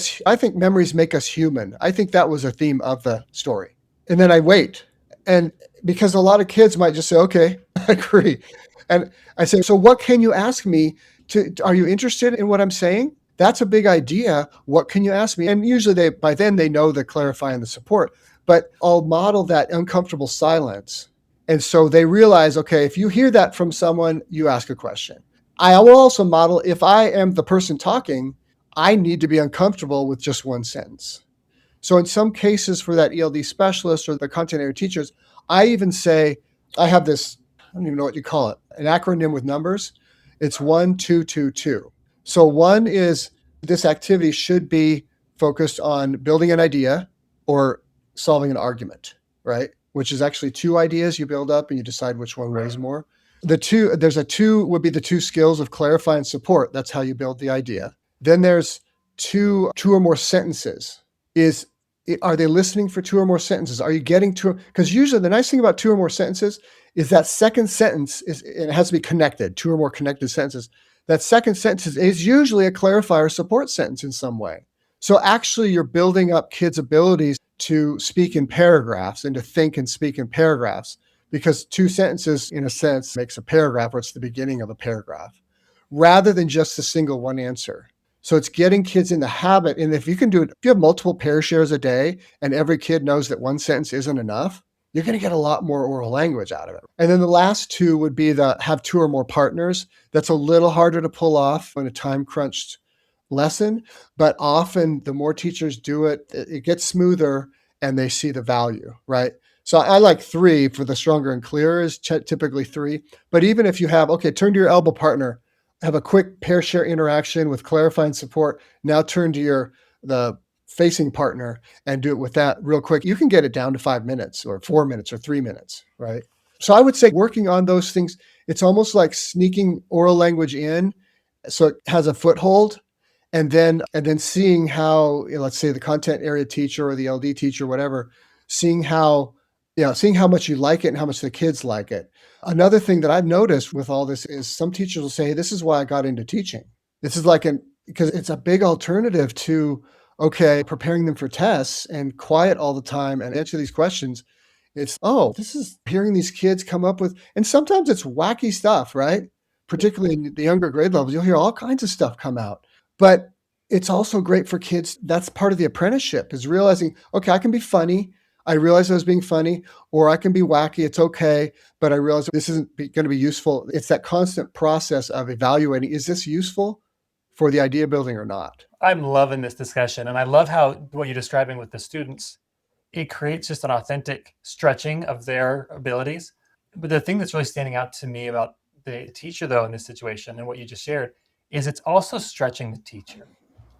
S1: us human. I think that was a theme of the story. And then I wait. And because a lot of kids might just say, okay, I agree. And I say, so what can you ask me are you interested in what I'm saying? That's a big idea. What can you ask me? And usually by then they know the clarify and the support, but I'll model that uncomfortable silence. And so they realize, okay, if you hear that from someone, you ask a question. I will also model, if I am the person talking, I need to be uncomfortable with just one sentence. So in some cases for that ELD specialist or the content area teachers, I even say, I have this, I don't even know what you call it, an acronym with numbers. It's 1, 2, 2, 2. So one is this activity should be focused on building an idea or solving an argument, right? Which is actually two ideas you build up and you decide which one weighs more. There's a two would be the two skills of clarify and support. That's how you build the idea. Then there's two or more sentences. Are they listening for two or more sentences? Are you getting to? Because usually the nice thing about two or more sentences is that second sentence it has to be connected, two or more connected sentences. That second sentence is usually a clarifier support sentence in some way. So actually you're building up kids' abilities to speak in paragraphs and to think and speak in paragraphs, because two sentences, in a sense, makes a paragraph, or it's the beginning of a paragraph, rather than just a single one answer. So it's getting kids in the habit. And if you can do it, if you have multiple pair shares a day and every kid knows that one sentence isn't enough, you're going to get a lot more oral language out of it. And then the last two would be have two or more partners. That's a little harder to pull off in a time crunched lesson, but often the more teachers do it, it gets smoother and they see the value, right? So I like 3 for the stronger and clearer is typically 3. But even if you have, okay, turn to your elbow partner, have a quick pair share interaction with clarifying support. Now turn to the facing partner and do it with that real quick. You can get it down to 5 minutes or 4 minutes or 3 minutes, right? So I would say working on those things, it's almost like sneaking oral language in so it has a foothold, and then seeing how, let's say the content area teacher or the LD teacher, whatever, seeing how much you like it and how much the kids like it. Another thing that I've noticed with all this is some teachers will say, this is why I got into teaching. This is because it's a big alternative to, okay, preparing them for tests and quiet all the time and answer these questions. It's, this is hearing these kids come up with, and sometimes it's wacky stuff, right? Particularly in the younger grade levels, you'll hear all kinds of stuff come out. But it's also great for kids. That's part of the apprenticeship, is realizing, okay, I can be funny. I realize I was being funny, or I can be wacky. It's okay, but I realize this isn't going to be useful. It's that constant process of evaluating, is this useful for the idea building or not?
S3: I'm loving this discussion. And I love how what you're describing with the students, it creates just an authentic stretching of their abilities. But the thing that's really standing out to me about the teacher, though, in this situation and what you just shared, is it's also stretching the teacher.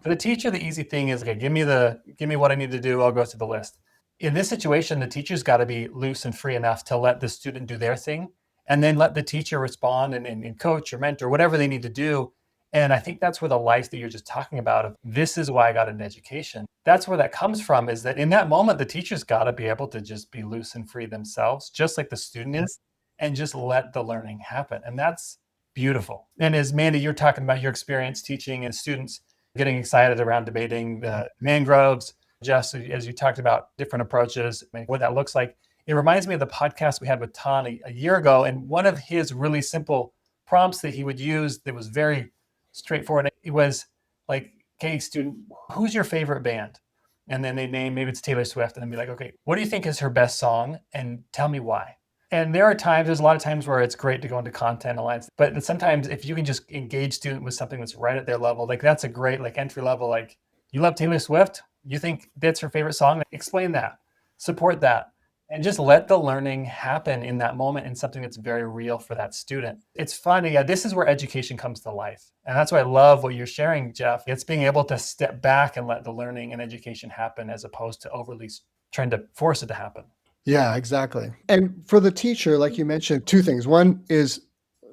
S3: For the teacher, the easy thing is, okay, give me what I need to do. I'll go through the list. In this situation, the teacher's got to be loose and free enough to let the student do their thing and then let the teacher respond and coach or mentor, whatever they need to do. And I think that's where the life that you're just talking about of this is why I got an education. That's where that comes from, is that in that moment, the teacher's got to be able to just be loose and free themselves, just like the student is, and just let the learning happen. And that's beautiful. And as Mandy, you're talking about your experience teaching and students getting excited around debating the mangroves, Jeff, as you talked about different approaches, what that looks like. It reminds me of the podcast we had with Ton a year ago. And one of his really simple prompts that he would use that was very straightforward, it was like, okay, student, who's your favorite band? And then they name, maybe it's Taylor Swift, and then be like, okay, what do you think is her best song? And tell me why. And there's a lot of times where it's great to go into content alliance, but sometimes if you can just engage student with something that's right at their level, like that's a great like entry level, like you love Taylor Swift, you think that's her favorite song, explain that, support that, and just let the learning happen in that moment in something that's very real for that student. It's funny. Yeah, this is where education comes to life. And that's why I love what you're sharing, Jeff. It's being able to step back and let the learning and education happen as opposed to overly trying to force it to happen.
S1: Yeah, exactly. And for the teacher, like you mentioned, two things. One is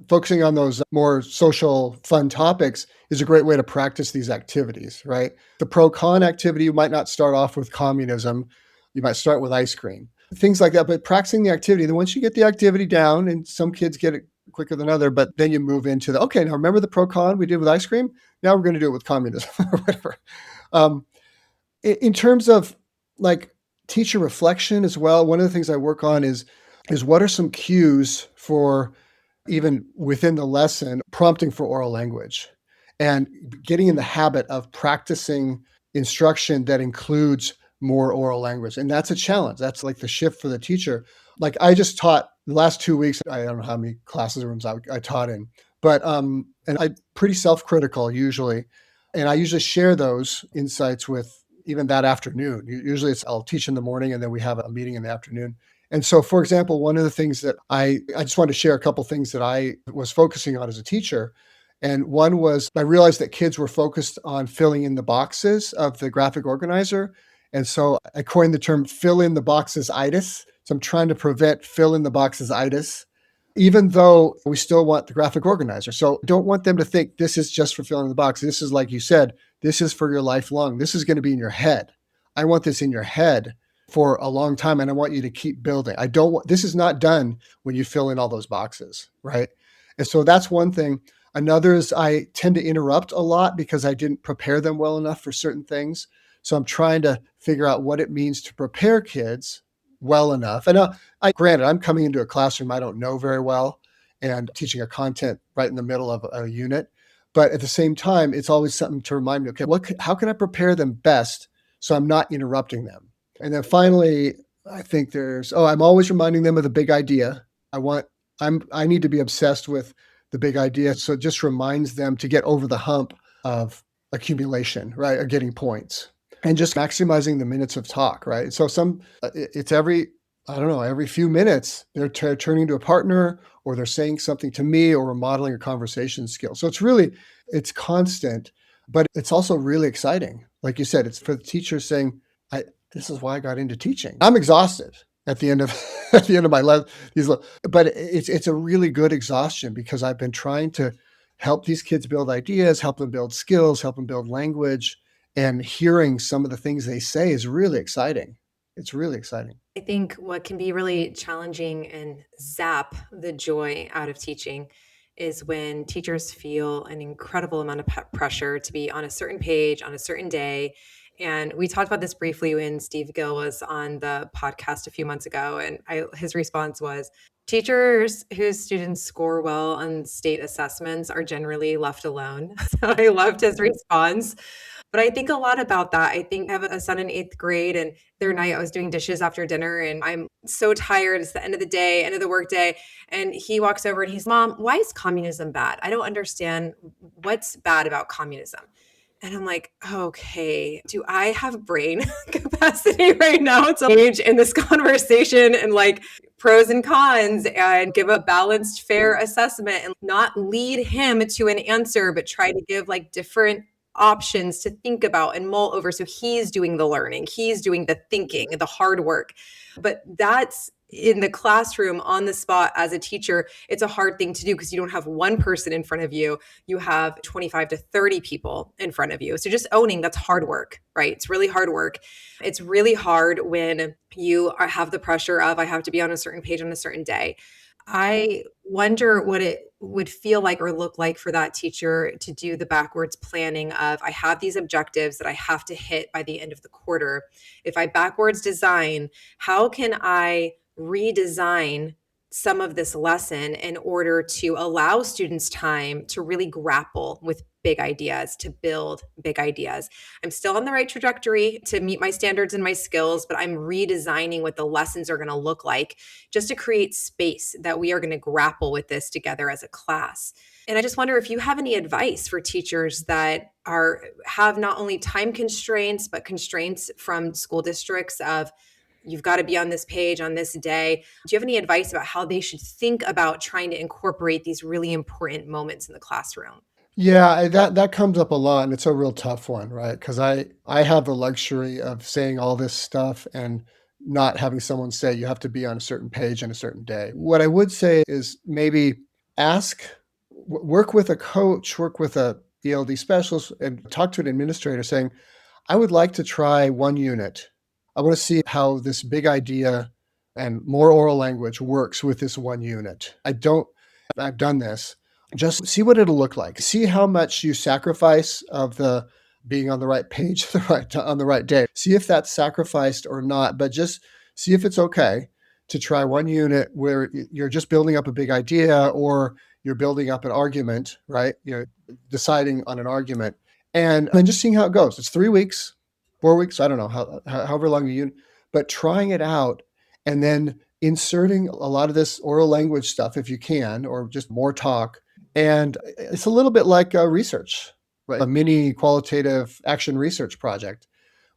S1: focusing on those more social fun topics is a great way to practice these activities, right? The pro con activity, you might not start off with communism. You might start with ice cream, things like that. But practicing the activity, then once you get the activity down, and some kids get it quicker than other, but then you move into the, okay, now remember the pro con we did with ice cream? Now we're going to do it with communism or whatever. Um, in terms of like teacher reflection as well, one of the things I work on is what are some cues for even within the lesson, prompting for oral language and getting in the habit of practicing instruction that includes more oral language. And that's a challenge. That's like the shift for the teacher. Like I just taught the last 2 weeks, I don't know how many classes rooms I taught in, but and I'm pretty self-critical usually. And I usually share those insights with even that afternoon. Usually I'll teach in the morning and then we have a meeting in the afternoon. And so, for example, one of the things that I just wanted to share a couple things that I was focusing on as a teacher. And one was I realized that kids were focused on filling in the boxes of the graphic organizer. And so I coined the term fill in the boxes itis. So I'm trying to prevent fill in the boxes itis, even though we still want the graphic organizer. So don't want them to think this is just for filling the box. This is, like you said, this is for your lifelong. This is going to be in your head. I want this in your head for a long time, and I want you to keep building. I don't want, this is not done when you fill in all those boxes, right? And so that's one thing. Another is I tend to interrupt a lot because I didn't prepare them well enough for certain things. So I'm trying to figure out what it means to prepare kids well enough. And granted, I'm coming into a classroom I don't know very well and teaching a content right in the middle of a unit. But at the same time, it's always something to remind me, okay, how can I prepare them best so I'm not interrupting them? And then finally, I think I'm always reminding them of the big idea. I need to be obsessed with the big idea. So it just reminds them to get over the hump of accumulation, right? Or getting points and just maximizing the minutes of talk, right? So it's every few minutes, they're turning to a partner or they're saying something to me or we're modeling a conversation skill. So it's constant, but it's also really exciting. Like you said, it's for the teacher saying, this is why I got into teaching. I'm exhausted at the end of my life. But it's a really good exhaustion because I've been trying to help these kids build ideas, help them build skills, help them build language, and hearing some of the things they say is really exciting. It's really exciting.
S2: I think what can be really challenging and zap the joy out of teaching is when teachers feel an incredible amount of pressure to be on a certain page on a certain day. And we talked about this briefly when Steve Gill was on the podcast a few months ago. And his response was,
S4: Teachers whose students score well on state assessments are generally left alone. So I loved his response. But I think a lot about that. I think I have a son in 8th grade, and the other night I was doing dishes after dinner, and I'm so tired. It's the end of the day, end of the workday. And he walks over and he's, Mom, why is communism bad? I don't understand what's bad about communism. And I'm like, okay, do I have brain capacity right now to engage in this conversation and like pros and cons and give a balanced, fair assessment and not lead him to an answer, but try to give like different options to think about and mull over. So he's doing the learning, he's doing the thinking, the hard work. But that's in the classroom on the spot as a teacher, it's a hard thing to do because you don't have one person in front of you. You have 25 to 30 people in front of you. So just owning that's hard work, right? It's really hard work. It's really hard when you have the pressure of, I have to be on a certain page on a certain day. I wonder what it would feel like or look like for that teacher to do the backwards planning of, I have these objectives that I have to hit by the end of the quarter. If I backwards design, how can I redesign some of this lesson in order to allow students time to really grapple with big ideas, to build big ideas? I'm still on the right trajectory to meet my standards and my skills, but I'm redesigning what the lessons are going to look like just to create space that we are going to grapple with this together as a class. And I just wonder if you have any advice for teachers that have not only time constraints, but constraints from school districts of, you've got to be on this page on this day. Do you have any advice about how they should think about trying to incorporate these really important moments in the classroom?
S1: Yeah, that comes up a lot, and it's a real tough one, right? Because I have the luxury of saying all this stuff and not having someone say you have to be on a certain page on a certain day. What I would say is maybe ask, work with a coach, work with a ELD specialist, and talk to an administrator saying, I would like to try one unit. I want to see how this big idea and more oral language works with this one unit. I've done this. Just see what it'll look like. See how much you sacrifice of the being on the right page on the right day. See if that's sacrificed or not, but just see if it's okay to try one unit where you're just building up a big idea or you're building up an argument, right? You're deciding on an argument and then just seeing how it goes. It's 3 weeks, 4 weeks, I don't know, however long the unit, but trying it out and then inserting a lot of this oral language stuff if you can, or just more talk. And it's a little bit like research, right? A mini qualitative action research project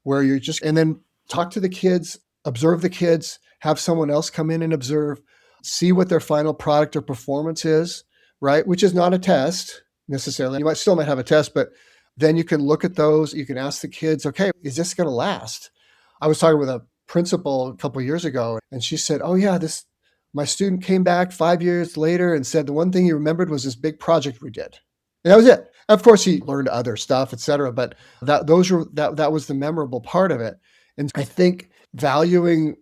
S1: where you just, and then talk to the kids, observe the kids, have someone else come in and observe, see what their final product or performance is, right? Which is not a test necessarily. You still might have a test, but then you can look at those. You can ask the kids, okay, is this going to last? I was talking with a principal a couple of years ago, and she said, oh yeah, my student came back 5 years later and said the one thing he remembered was this big project we did. And that was it. Of course, he learned other stuff, et cetera, but that was the memorable part of it. And I think valuing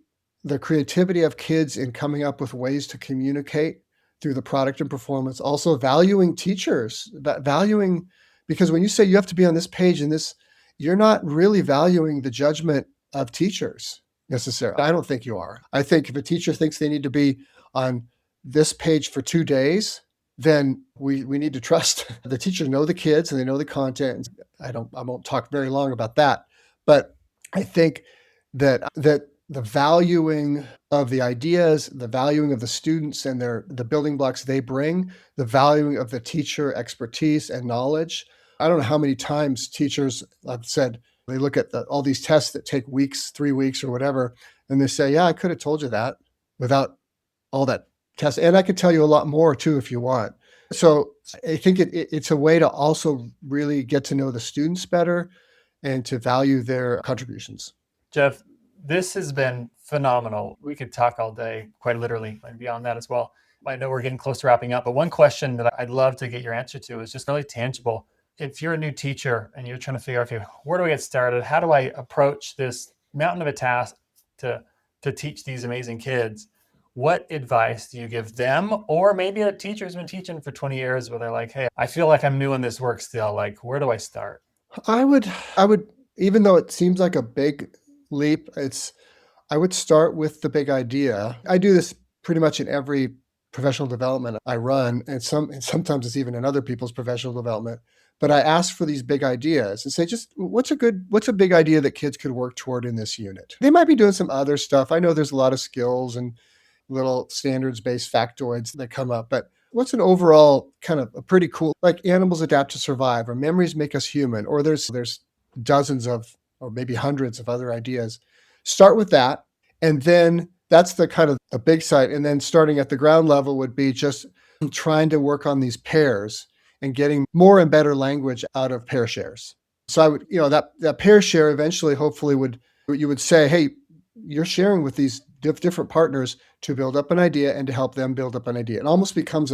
S1: the creativity of kids in coming up with ways to communicate through the product and performance, also valuing teachers, valuing, because when you say you have to be on this page and this, you're not really valuing the judgment of teachers necessarily. I don't think you are. I think if a teacher thinks they need to be on this page for 2 days, then we need to trust the teachers know the kids and they know the content. I won't talk very long about that, but I think that the valuing of the ideas, the valuing of the students and the building blocks they bring, the valuing of the teacher expertise and knowledge. I don't know how many times teachers have said, they look at all these tests that take weeks, 3 weeks or whatever, and they say, yeah, I could have told you that without all that test. And I could tell you a lot more too, if you want. So I think it's a way to also really get to know the students better and to value their contributions.
S3: Jeff, this has been phenomenal. We could talk all day, quite literally, and beyond that as well. I know we're getting close to wrapping up, but one question that I'd love to get your answer to is just really tangible. If you're a new teacher and you're trying to figure out, okay, where do I get started? How do I approach this mountain of a task to teach these amazing kids? What advice do you give them? Or maybe a teacher's been teaching for 20 years where they're like, hey, I feel like I'm new in this work still. Like, where do I start?
S1: I would, even though it seems like a big leap, I would start with the big idea. I do this pretty much in every professional development I run, and sometimes it's even in other people's professional development. But I ask for these big ideas and say, just what's a big idea that kids could work toward in this unit? They might be doing some other stuff. I know there's a lot of skills and little standards-based factoids that come up, but what's an overall kind of a pretty cool, like animals adapt to survive, or memories make us human, or there's dozens of, or maybe hundreds of other ideas. Start with that, and then that's the kind of a big site. And then starting at the ground level would be just trying to work on these pairs and getting more and better language out of pair shares. So I would, that pair share eventually, hopefully you would say, hey, you're sharing with these different partners to build up an idea and to help them build up an idea. It almost becomes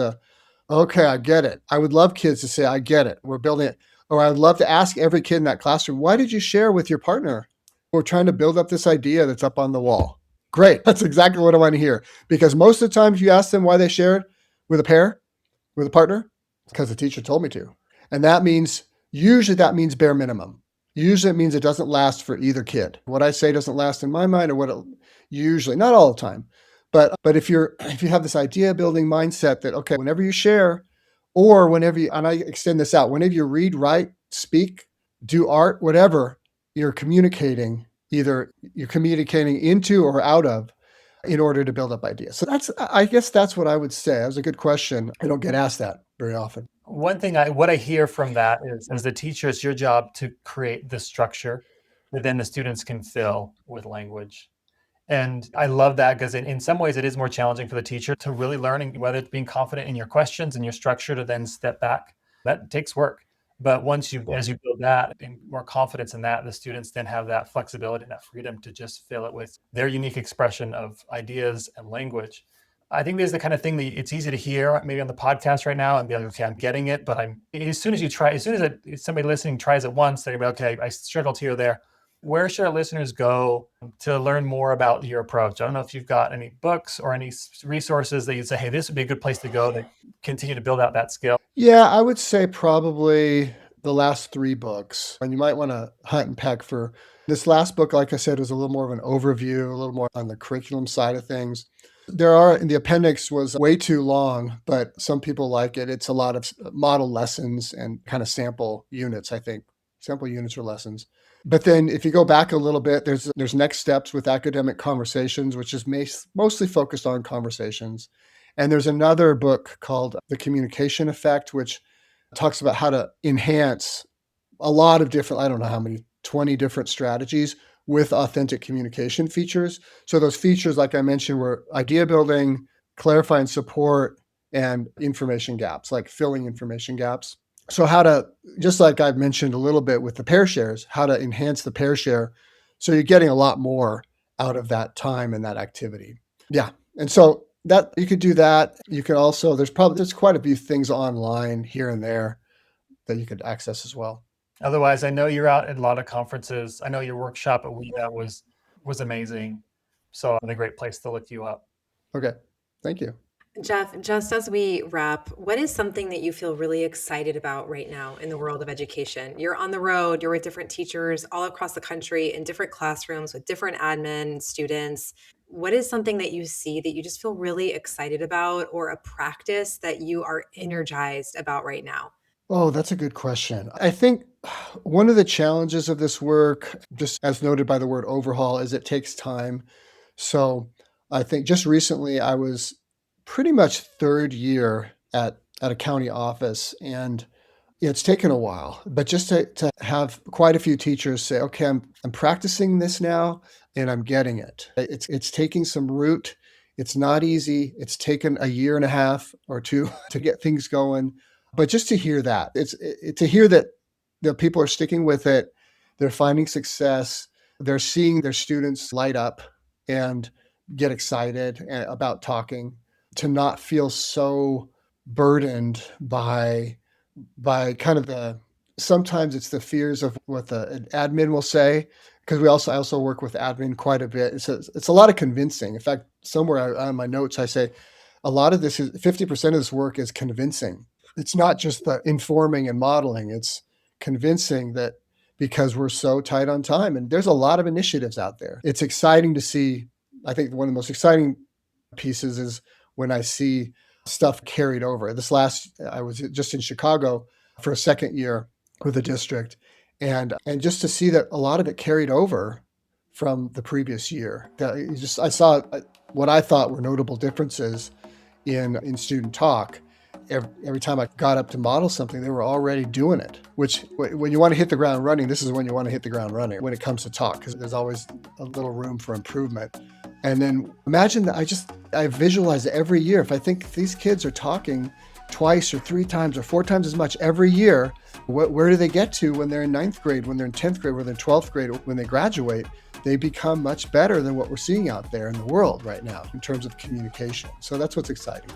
S1: okay, I get it. I would love kids to say, I get it. We're building it. Or I would love to ask every kid in that classroom, why did you share with your partner? We're trying to build up this idea that's up on the wall. Great. That's exactly what I want to hear. Because most of the time, if you ask them why they shared with a pair, with a partner, it's because the teacher told me to. And usually that means bare minimum. Usually it means it doesn't last for either kid. What I say doesn't last in my mind, or usually, not all the time. But if you have this idea building mindset that, okay, whenever you share, or whenever you, and I extend this out, whenever you read, write, speak, do art, whatever, you're communicating, either you're communicating into or out of, in order to build up ideas. So I guess that's what I would say. That was a good question. I don't get asked that very often.
S3: One thing what I hear from that is, as the teacher, it's your job to create the structure that then the students can fill with language. And I love that, because in some ways it is more challenging for the teacher to really learn, whether it's being confident in your questions and your structure to then step back. That takes work. But as you build that and more confidence in that, the students then have that flexibility and that freedom to just fill it with their unique expression of ideas and language. I think there's the kind of thing that it's easy to hear maybe on the podcast right now and be like, okay, I'm getting it. But as soon as somebody listening tries it once, they're going to be, okay, I struggled here or there. Where should our listeners go to learn more about your approach? I don't know if you've got any books or any resources that you'd say, hey, this would be a good place to go to continue to build out that skill.
S1: Yeah, I would say probably the last 3 books. And you might want to hunt and peck for this last book. Like I said, was a little more of an overview, a little more on the curriculum side of things. The appendix was way too long, but some people like it. It's a lot of model lessons and kind of sample units, I think. Sample units or lessons. But then if you go back a little bit, there's Next Steps with Academic Conversations, which is mostly focused on conversations. And there's another book called The Communication Effect, which talks about how to enhance a lot of different, I don't know how many, 20 different strategies with authentic communication features. So those features, like I mentioned, were idea building, clarifying support, and information gaps, like filling information gaps. So how to, just like I've mentioned a little bit with the pair shares, how to enhance the pair share so you're getting a lot more out of that time and that activity. Yeah. And so that you could do that. You can also, there's quite a few things online here and there that you could access as well.
S3: Otherwise, I know you're out at a lot of conferences. I know your workshop at WIDA was amazing. So it's a great place to look you up.
S1: Okay. Thank you.
S4: Jeff, just as we wrap, what is something that you feel really excited about right now in the world of education? You're on the road, you're with different teachers all across the country in different classrooms with different admin students. What is something that you see that you just feel really excited about, or a practice that you are energized about right now?
S1: Oh, that's a good question. I think one of the challenges of this work, just as noted by the word overhaul, is it takes time. So I think just recently I was pretty much third year at a county office, and it's taken a while, but just to have quite a few teachers say, okay, I'm practicing this now and I'm getting it. It's taking some root. It's not easy. It's taken a year and a half or 2 to get things going. But just to hear that, to hear that the people are sticking with it, they're finding success, they're seeing their students light up and get excited about talking, to not feel so burdened by kind of sometimes it's the fears of what an admin will say, because I also work with admin quite a bit. It's a lot of convincing. In fact, somewhere on my notes, I say a lot of this is 50% of this work is convincing. It's not just the informing and modeling. It's convincing that, because we're so tight on time and there's a lot of initiatives out there. It's exciting to see. I think one of the most exciting pieces is when I see stuff carried over. I was just in Chicago for a second year with the district, and just to see that a lot of it carried over from the previous year. I saw what I thought were notable differences in student talk. Every time I got up to model something, they were already doing it, which when you want to hit the ground running, this is when you want to hit the ground running when it comes to talk, because there's always a little room for improvement. And then imagine that I visualize every year. If I think these kids are talking twice or 3 times or 4 times as much every year, where do they get to when they're in 9th grade, when they're in 10th grade, when they're in 12th grade, when they graduate? They become much better than what we're seeing out there in the world right now in terms of communication. So that's what's exciting.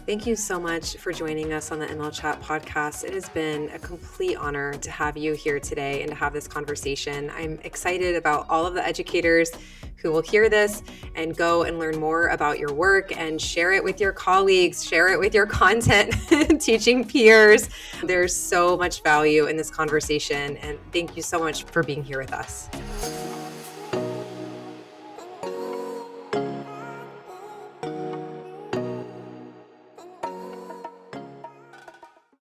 S4: Thank you so much for joining us on the ML Chat podcast. It has been a complete honor to have you here today and to have this conversation. I'm excited about all of the educators who will hear this and go and learn more about your work and share it with your colleagues, share it with your content teaching peers. There's so much value in this conversation, and thank you so much for being here with us.